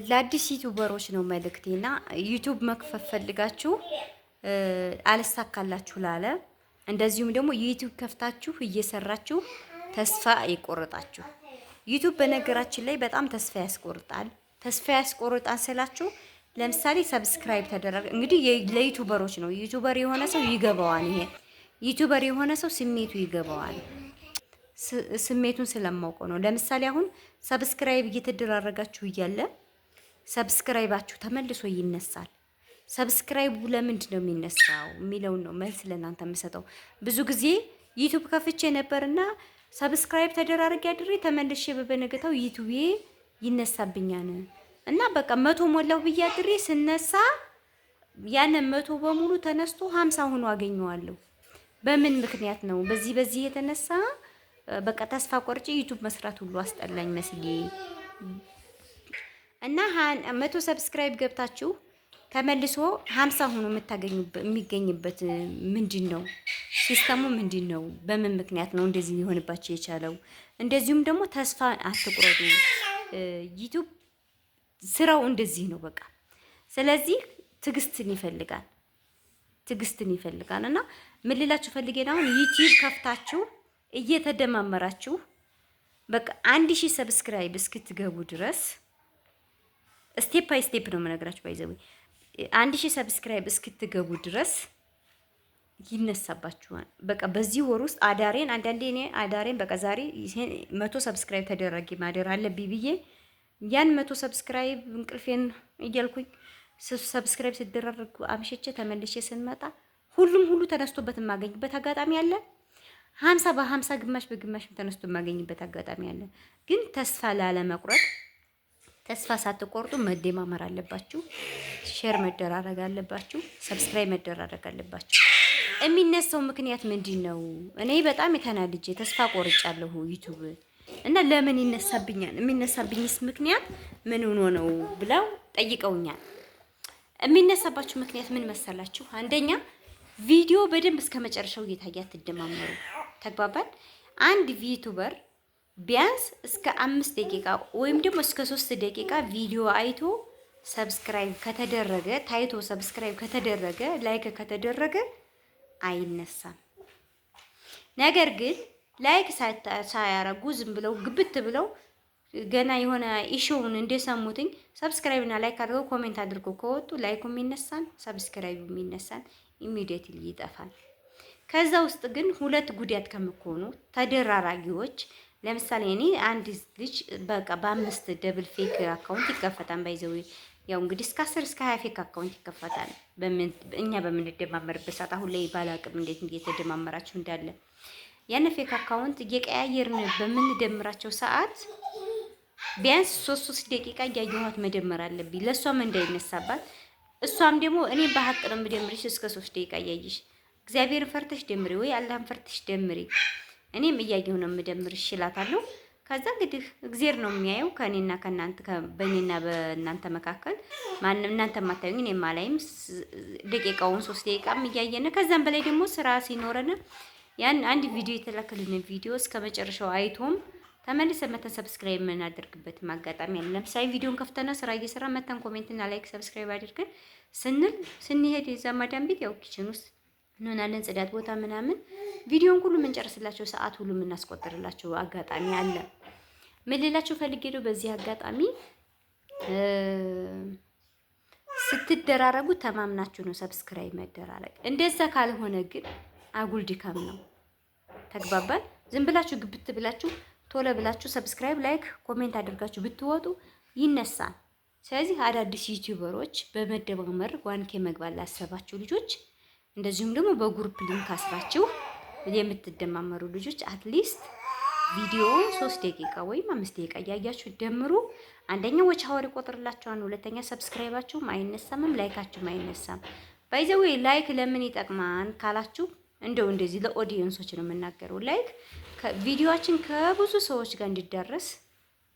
ለአዲስ ዩቲዩበሮች ነው መልእክቴና ዩቲዩብ መክፈት ፈልጋችሁ አልሳካላችሁ ላለ እንደዚሁም ደግሞ ዩቲዩብ ከፍታችሁ እየሰራችሁ ተስፋ የቆረጣችሁ ዩቲዩብ በነገራችን ላይ በጣም ተስፋ ያስቆርጣል። ተስፋ ያስቆርጣል ስላችሁ ለምሳሌ ሰብስክራይብ ተደረገ እንግዲህ ለዩቲዩበሮች ነው። ዩቲዩበር የሆነ ሰው ይገባዋል። ይሄ ዩቲዩበር የሆነ ሰው ስሜቱ ይገባዋል። ስሜቱን ስለማውቀው ነው። ለምሳሌ አሁን ሰብስክራይብ እየተደራረጋችሁ እያለ ሰብስክራይባችሁ ተመልሶ ይነሳል። ሰብስክራይቡ ለምንድን ነው የሚነሳው የሚለውን ነው መልስ ለእናንተ የምሰጠው። ብዙ ጊዜ ዩቲዩብ ከፍቼ ነበርና ሰብስክራይብ ተደራርጌ አድሬ ተመልሼ በበነገታው ዩቲዩብ ይነሳብኛል እና በቃ 100 ሞላው ብዬ አድሬ ስነሳ ያንን 100 በሙሉ ተነስቶ 50 ሆኖ አገኘዋለሁ። በምን ምክንያት ነው? በዚህ የተነሳ በቃ ተስፋ ቆርጬ ዩቲዩብ መስራት ሁሉ አስጠላኝ መስዬ እና 100 ሰብስክራይብ ገብታችሁ ተመልሶ 50 ሆኖ የሚገኝበት ምንድነው? ሲስተሙ ምንድነው? በምን ምክንያት ነው እንደዚህ ሊሆንባችሁ የቻለው? እንደዚሁም ደግሞ ተስፋ አትቁረጡ። ዩቲዩብ ስራው እንደዚህ ነው በቃ። ስለዚህ ትዕግስትን ይፈልጋል እና ምን ልላችሁ ፈልጌ ነው አሁን ዩቲዩብ ከፍታችሁ እየተደማመራችሁ በቃ 1000 ሰብስክራይብ እስክትገቡ ድረስ ስቴፕ ባይ ስቴፕ ነው የምነግራችሁ። ባይዘው 1000 ሰብስክራይብ እስክትገቡ ድረስ ይነሳባችኋል። በቃ በዚህ ወር ውስጥ አዳሬን አንዳንዴ እኔ አዳሬን በቃ ዛሬ 100 ሰብስክራይብ ተደረገ ማደር አለብኝ ብዬ ያን 100 ሰብስክራይብ እንቅልፌን እያልኩኝ ሰብስክራይብ ሲደረግ አምሽቼ ተመልሼ ስንመጣ ሁሉ ተነስቶበት የማገኝበት አጋጣሚ አለ። 50 በ50 ግማሽ በግማሽ ተነስቶ የማገኝበት አጋጣሚ አለ። ግን ተስፋ ላለመቁረጥ ተስፋ ሳትቆርጡ መደማመር አለባችሁ። ሼር መደራረግ አለባችሁ። ሰብስክራይብ መደራረግ አለባችሁ። የሚነሳው ምክንያት ምንድነው? እኔ በጣም የተናድጄ ተስፋ ቆርጫለሁ ዩቲዩብ እና ለምን ይነሳብኛል? የሚነሳብኝስ ምክንያት ምን ሆኖ ነው ብለው ጠይቀውኛል። የሚነሳባችሁ ምክንያት ምን መሰላችሁ? አንደኛ ቪዲዮ በደንብ እስከ መጨረሻው እየታየ አትደማመሩ። ተግባባን? አንድ ዩቲዩበር ቢያንስ እስከ 5 ደቂቃ ወይም ደግሞ እስከ 3 ደቂቃ ቪዲዮ አይቶ ሰብስክራይብ ከተደረገ ታይቶ ሰብስክራይብ ከተደረገ ላይክ ከተደረገ አይነሳም። ነገር ግን ላይክ ሳያረጉ ዝም ብለው ግብት ብለው ገና የሆነ ኢሹውን እንደሰሙትኝ ሰብስክራይብ እና ላይክ አድርገው ኮሜንት አድርገው ከወጡ ላይኩም ይነሳል፣ ሰብስክራይቡም ይነሳል፣ ኢሚዲየትሊ ይጠፋል። ከዛ ውስጥ ግን ሁለት ጉዳት ከምትሆኑ ተደራራጊዎች ለምሳሌ እኔ አንድ ልጅ በቃ በ5 ደብል ፌክ አካውንት ይከፈታል። ባይዘው ያው እንግዲህ እስከ 10 እስከ 20 ፌክ አካውንት ይከፈታል። እኛ በምንደማመርበት ሰዓት አሁን ላይ ባላቅም እንዴት እየተደማመራችሁ እንዳለ ያን ፌክ አካውንት እየቀያየርን በምንደምራቸው ሰዓት ቢያንስ 3 ደቂቃ እያየኋት መደመር አለብኝ ለሷም እንዳይነሳባት። እሷም ደግሞ እኔ በሐቅ ነው የምደምርሽ እስከ 3 ደቂቃ እያየሽ እግዚአብሔርን ፈርተሽ ደምሪ ወይ አላህን ፈርተሽ ደምሪ፣ እኔም እያየሁ ነው የምደምርሽ እላታለሁ። ከዛ እንግዲህ እግዚአብሔር ነው የሚያየው ከኔና ከናንተ በእኔና በእናንተ መካከል ማንም እናንተ ማታዩኝ እኔ ማላይም ደቂቃውን 3 ደቂቃም እያየነ ከዛም በላይ ደግሞ ስራ ሲኖረን ያን አንድ ቪዲዮ የተላከልን ቪዲዮ እስከ መጨረሻው አይቶም ተመልሰን መተን ሰብስክራይብ የምናደርግበት አጋጣሚ አለ። ለምሳሌ ቪዲዮን ከፍተና ስራ እየሰራ መተን ኮሜንት እና ላይክ ሰብስክራይብ አድርገን ስንሄድ የዛማዳን ቤት ያው ኪችን ውስጥ እንሆናለን፣ ጽዳት ቦታ ምናምን ቪዲዮን ሁሉ የምንጨርስላቸው ሰዓት ሁሉ የምናስቆጥርላቸው አጋጣሚ አለ። ምን ልላችሁ ፈልጌ ነው በዚህ አጋጣሚ ስትደራረጉ ተማምናችሁ ነው ሰብስክራይብ መደራረግ። እንደዛ ካልሆነ ግን አጉል ድካም ነው። ተግባባን? ዝም ብላችሁ ግብት ብላችሁ ቶሎ ብላችሁ ሰብስክራይብ ላይክ ኮሜንት አድርጋችሁ ብትወጡ ይነሳል። ስለዚህ አዳዲስ ዩቲዩበሮች በመደማመር ዋንኬ መግባት ላሰባችሁ ልጆች እንደዚሁም ደግሞ በግሩፕ ሊንክ አስራችሁ የምትደማመሩ ልጆች አትሊስት ቪዲዮ 3 ደቂቃ ወይም 5 ደቂቃ እያያችሁ ደምሩ። አንደኛ ወች ሀወር ይቆጥርላችኋል፣ ሁለተኛ ሰብስክራይባችሁም አይነሳምም፣ ላይካችሁም አይነሳም። ባይዘው ላይክ ለምን ይጠቅማን ካላችሁ እንደው እንደዚህ ለኦዲየንሶች ነው የምናገረው። ላይክ ቪዲዮአችን ከብዙ ሰዎች ጋር እንዲዳረስ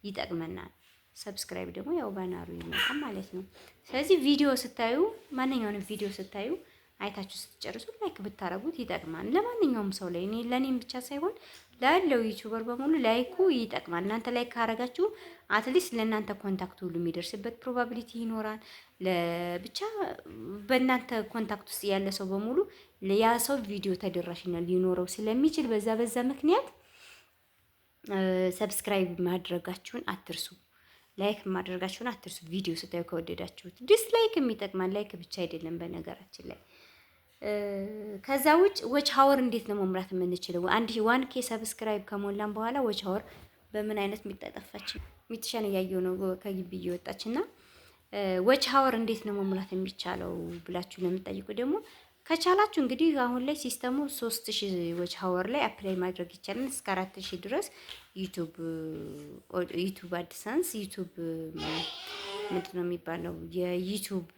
ይጠቅመናል። ሰብስክራይብ ደግሞ ያው ባናሩ ይመጣል ማለት ነው። ስለዚህ ቪዲዮ ስታዩ ማንኛውንም ቪዲዮ ስታዩ አይታችሁ ስትጨርሱ ላይክ ብታረጉት ይጠቅማል። ለማንኛውም ሰው ላይ ለኔም ብቻ ሳይሆን ላለው ዩቲዩበር በሙሉ ላይኩ ይጠቅማል። እናንተ ላይክ ካረጋችሁ አትሊስት ለእናንተ ኮንታክት ሁሉ የሚደርስበት ፕሮባቢሊቲ ይኖራል። ለብቻ በእናንተ ኮንታክት ውስጥ ያለ ሰው በሙሉ ያ ሰው ቪዲዮ ተደራሽነት ሊኖረው ስለሚችል በዛ ምክንያት ሰብስክራይብ ማድረጋችሁን አትርሱ። ላይክ ማድረጋችሁን አትርሱ። ቪዲዮ ስታዩ ከወደዳችሁት ዲስላይክ የሚጠቅማል። ላይክ ብቻ አይደለም በነገራችን ላይ። ከዛ ውጭ ዎች ሀወር እንዴት ነው መምራት የምንችለው? 1K ሰብስክራይብ ከሞላን በኋላ ዎች ሀወር በምን አይነት የሚጠጠፋች ሚትሻን እያየው ነው ከግቢ እየወጣችና ዎች ሀወር እንዴት ነው መሙላት የሚቻለው ብላችሁ ለምትጠይቁ ደግሞ ከቻላችሁ እንግዲህ አሁን ላይ ሲስተሙ 3000 ዎች ሀወር ላይ አፕላይ ማድረግ ይቻላል። እስከ 4000 ድረስ ዩቲዩብ አድሰንስ ዩቲዩብ ምንድን ነው የሚባለው የዩቲዩብ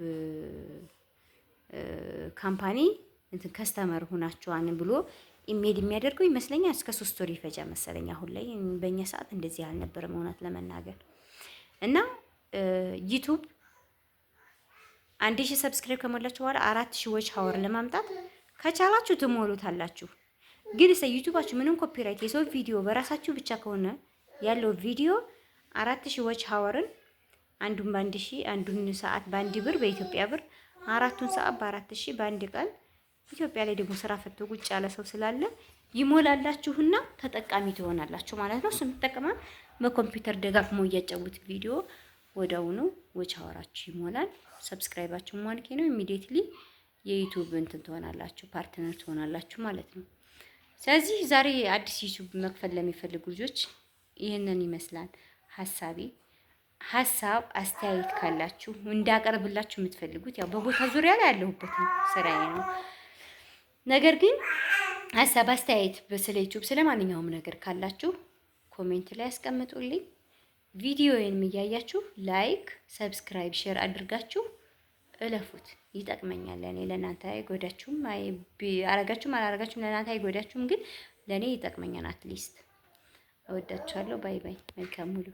ካምፓኒ እንትን ከስተመር ሆናችኋን ብሎ ኢሜል የሚያደርገው ይመስለኛል። እስከ 3 ወር ይፈጃ መሰለኝ። አሁን ላይ በእኛ ሰዓት እንደዚህ አልነበረም እውነት ለመናገር እና ዩቲዩብ 1000 ሰብስክራይብ ከሞላችሁ በኋላ 4000 ዎች ሀወር ለማምጣት ከቻላችሁ ትሞሉታላችሁ። ግን ዩቲዩባችሁ ምንም ኮፒራይት የሰው ቪዲዮ በራሳችሁ ብቻ ከሆነ ያለው ቪዲዮ 4000 ዎች ሀወርን አንዱን በ1000 አንዱን ሰዓት በ1 ብር በኢትዮጵያ ብር 4ቱን ሰዓት በ4000 በአንድ ቀን ኢትዮጵያ ላይ ደግሞ ስራ ፈቶ ቁጭ ያለ ሰው ስላለ ይሞላላችሁና ተጠቃሚ ትሆናላችሁ ማለት ነው። እሱ የምትጠቀመው በኮምፒውተር ደጋግሞ እያጫወት ቪዲዮ ወዳውኑ ዎች ሀወራችሁ ይሞላል። ሰብስክራይባችሁ ማንኪ ነው። ኢሚዲየትሊ የዩቲዩብ እንትን ትሆናላችሁ፣ ፓርትነር ትሆናላችሁ ማለት ነው። ስለዚህ ዛሬ አዲስ ዩቲዩብ መክፈል ለሚፈልጉ ልጆች ይህንን ይመስላል ሀሳቤ። ሀሳብ አስተያየት ካላችሁ እንዳቀርብላችሁ የምትፈልጉት ያው በቦታ ዙሪያ ላይ ያለሁበት ስራዬ ነው። ነገር ግን ሀሳብ አስተያየት ስለ ዩቲዩብ ስለማንኛውም ነገር ካላችሁ ኮሜንት ላይ አስቀምጡልኝ። ቪዲዮዬን እያያችሁ ላይክ፣ ሰብስክራይብ፣ ሼር አድርጋችሁ እለፉት። ይጠቅመኛል። ለኔ ለእናንተ አይጎዳችሁም። አረጋችሁም አላረጋችሁም ለእናንተ አይጎዳችሁም፣ ግን ለኔ ይጠቅመኛል። አትሊስት እወዳችኋለሁ። ባይ ባይ። መልካም ሙሉ